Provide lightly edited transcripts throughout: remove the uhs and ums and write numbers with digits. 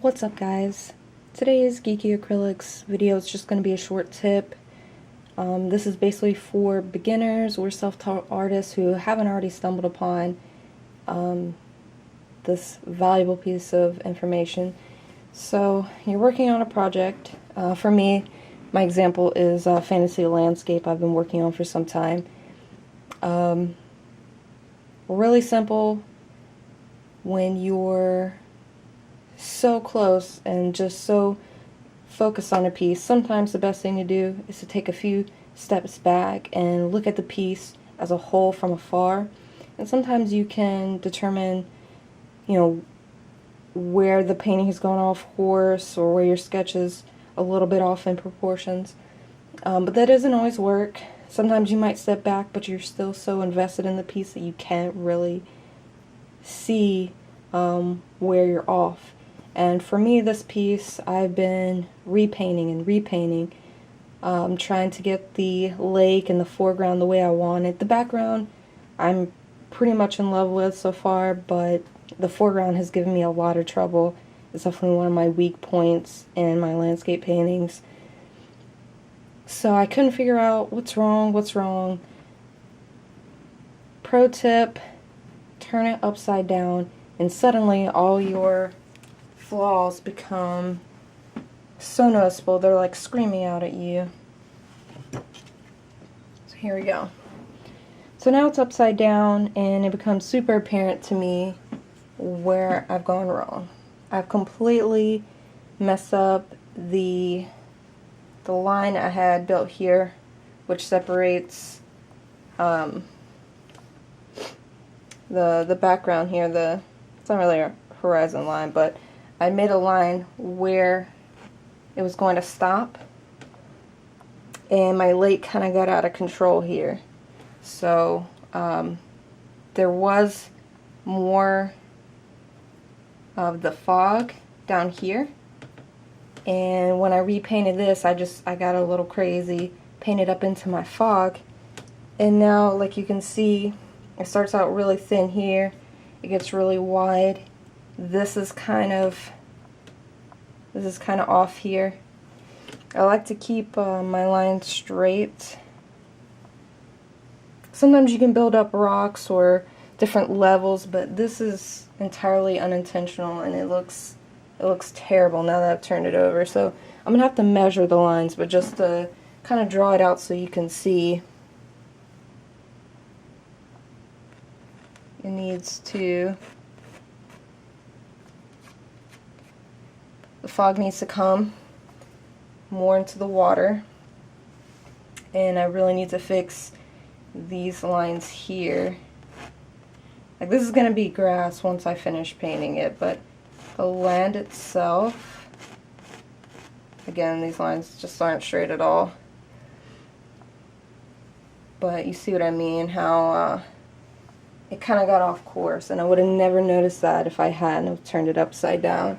What's up, guys? Today's Geeky Acrylics video is just going to be a short tip. This is basically for beginners or self-taught artists who haven't already stumbled upon this valuable piece of information. So you're working on a project. For me, my example is a fantasy landscape I've been working on for some time. Really simple. When you're so close and just so focused on a piece, sometimes the best thing to do is to take a few steps back and look at the piece as a whole from afar. And sometimes you can determine, where the painting has gone off course or where your sketch is a little bit off in proportions. But that doesn't always work. Sometimes you might step back, but you're still so invested in the piece that you can't really see where you're off. And for me, this piece, I've been repainting and repainting, trying to get the lake and the foreground the way I want it. The background, I'm pretty much in love with so far, but the foreground has given me a lot of trouble. It's definitely one of my weak points in my landscape paintings. So I couldn't figure out what's wrong. Pro tip, turn it upside down, and suddenly all your flaws become so noticeable. They're like screaming out at you. So here we go. So now it's upside down and it becomes super apparent to me where I've gone wrong. I've completely messed up the line I had built here, which separates the background here. It's not really a horizon line, but I made a line where it was going to stop, and my lake kind of got out of control here. So there was more of the fog down here, and when I repainted this, I got a little crazy, painted up into my fog, and now, like you can see, it starts out really thin here, it gets really wide. This is kind of off here. I like to keep my lines straight. Sometimes you can build up rocks or different levels, but this is entirely unintentional, and it looks terrible now that I've turned it over. So I'm gonna have to measure the lines, but just to kind of draw it out so you can see. It needs to. The fog needs to come more into the water, and I really need to fix these lines here. Like, this is going to be grass once I finish painting it, but the land itself, again, these lines just aren't straight at all. But you see what I mean, how it kind of got off course, and I would have never noticed that if I hadn't have turned it upside down.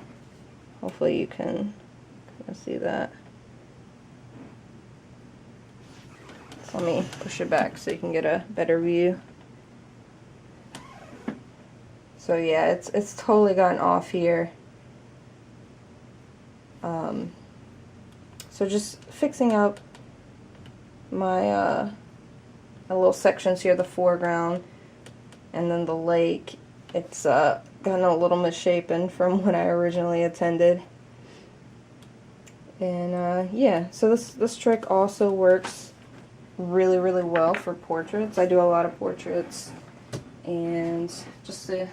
Hopefully you can kind of see that. So let me push it back so you can get a better view. So yeah, it's totally gotten off here. So just fixing up my little sections here, the foreground and then the lake. It's gotten a little misshapen from when I originally intended. And yeah, so this trick also works really well for portraits. I do a lot of portraits, and just to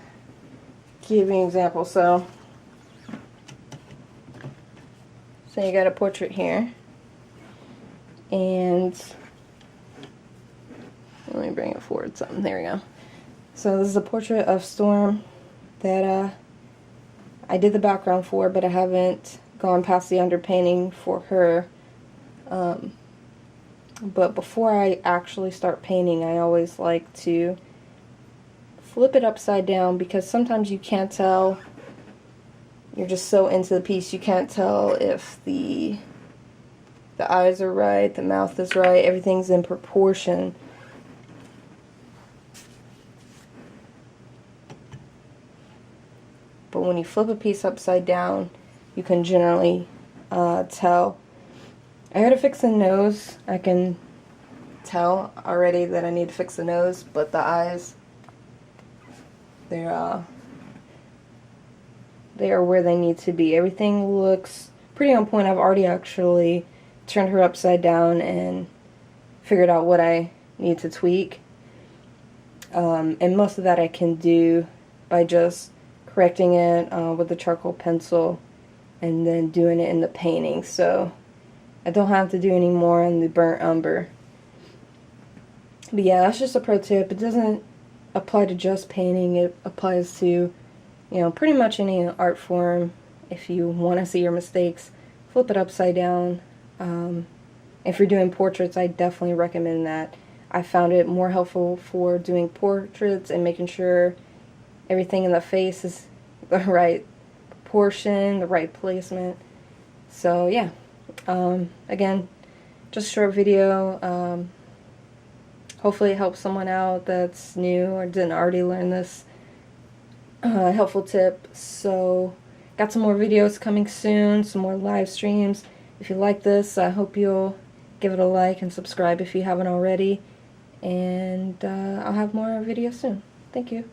give you an example, so you got a portrait here, and let me bring it forward something. There we go. So this is a portrait of Storm that I did the background for, but I haven't gone past the underpainting for her. But before I actually start painting, I always like to flip it upside down, because sometimes you can't tell. You're just so into the piece, you can't tell if the eyes are right, the mouth is right, everything's in proportion. But when you flip a piece upside down, you can generally tell. I gotta fix the nose. I can tell already that I need to fix the nose, but the eyes, they are where they need to be. Everything looks pretty on point. I've already actually turned her upside down and figured out what I need to tweak. And most of that I can do by just correcting it with the charcoal pencil and then doing it in the painting. So I don't have to do any more in the burnt umber. But yeah, that's just a pro tip. It doesn't apply to just painting. It applies to, you know, pretty much any art form. If you want to see your mistakes, flip it upside down. If you're doing portraits, I definitely recommend that. I found it more helpful for doing portraits and making sure everything in the face is the right proportion, the right placement. So yeah, again, just a short video. Hopefully it helps someone out that's new or didn't already learn this helpful tip. So got some more videos coming soon, some more live streams. If you like this, I hope you'll give it a like and subscribe if you haven't already. And I'll have more videos soon. Thank you.